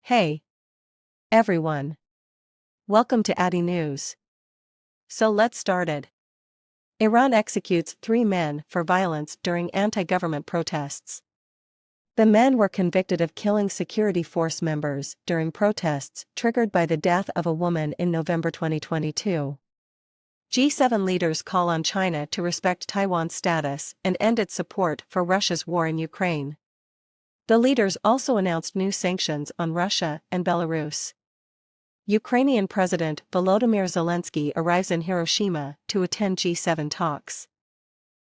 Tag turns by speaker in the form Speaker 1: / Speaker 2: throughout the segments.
Speaker 1: Hey, everyone. Welcome to Addy News. So let's start it. Iran executes 3 men for violence during anti-government protests. The men were convicted of killing security force members during protests triggered by the death of a woman in November 2022. G7 leaders call on China to respect Taiwan's status and end its support for Russia's war in Ukraine. The leaders also announced new sanctions on Russia and Belarus. Ukrainian President Volodymyr Zelensky arrives in Hiroshima to attend G7 talks.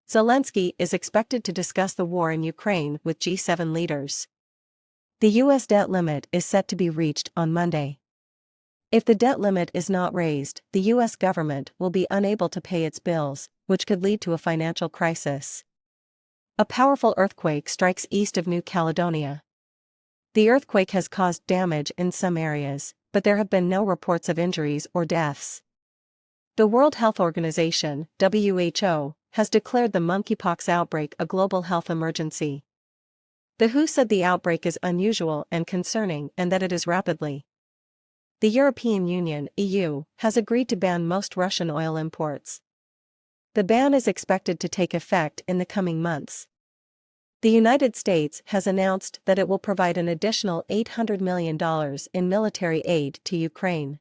Speaker 1: Zelensky is expected to discuss the war in Ukraine with G7 leaders. The U.S. debt limit is set to be reached on Monday. If the debt limit is not raised, the U.S. government will be unable to pay its bills, which could lead to a financial crisis. A powerful earthquake strikes east of New Caledonia. The earthquake has caused damage in some areas, but there have been no reports of injuries or deaths. The World Health Organization, WHO, has declared the monkeypox outbreak a global health emergency. The WHO said the outbreak is unusual and concerning and that it is rapidly. The European Union, EU, has agreed to ban most Russian oil imports. The ban is expected to take effect in the coming months. The United States has announced that it will provide an additional $800 million in military aid to Ukraine.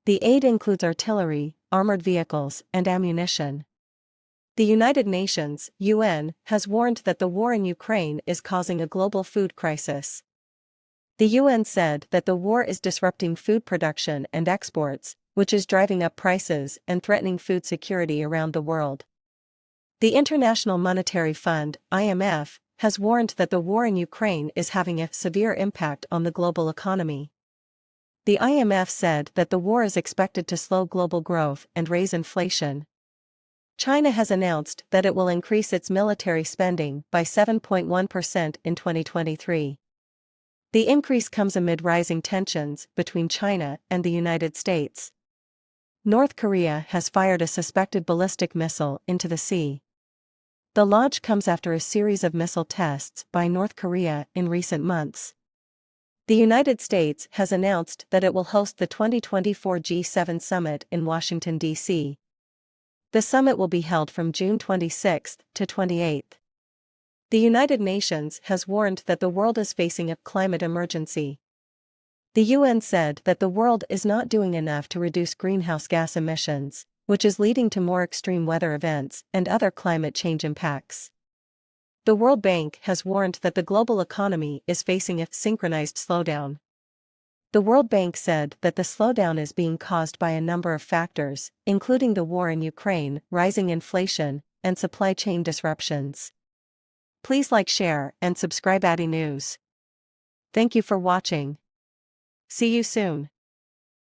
Speaker 1: The aid includes artillery, armored vehicles, and ammunition. The United Nations, UN, has warned that the war in Ukraine is causing a global food crisis. The UN said that the war is disrupting food production and exports, which is driving up prices and threatening food security around the world. The International Monetary Fund, IMF, has warned that the war in Ukraine is having a severe impact on the global economy. The IMF said that the war is expected to slow global growth and raise inflation. China has announced that it will increase its military spending by 7.1% in 2023. The increase comes amid rising tensions between China and the United States. North Korea has fired a suspected ballistic missile into the sea. The launch comes after a series of missile tests by North Korea in recent months. The United States has announced that it will host the 2024 G7 summit in Washington, D.C. The summit will be held from June 26 to 28. The United Nations has warned that the world is facing a climate emergency. The UN said that the world is not doing enough to reduce greenhouse gas emissions, which is leading to more extreme weather events and other climate change impacts. The World Bank has warned that the global economy is facing a synchronized slowdown. The World Bank said that the slowdown is being caused by a number of factors, including the war in Ukraine, rising inflation, and supply chain disruptions. Please like, share, and subscribe Addy News. Thank you for watching. See you soon.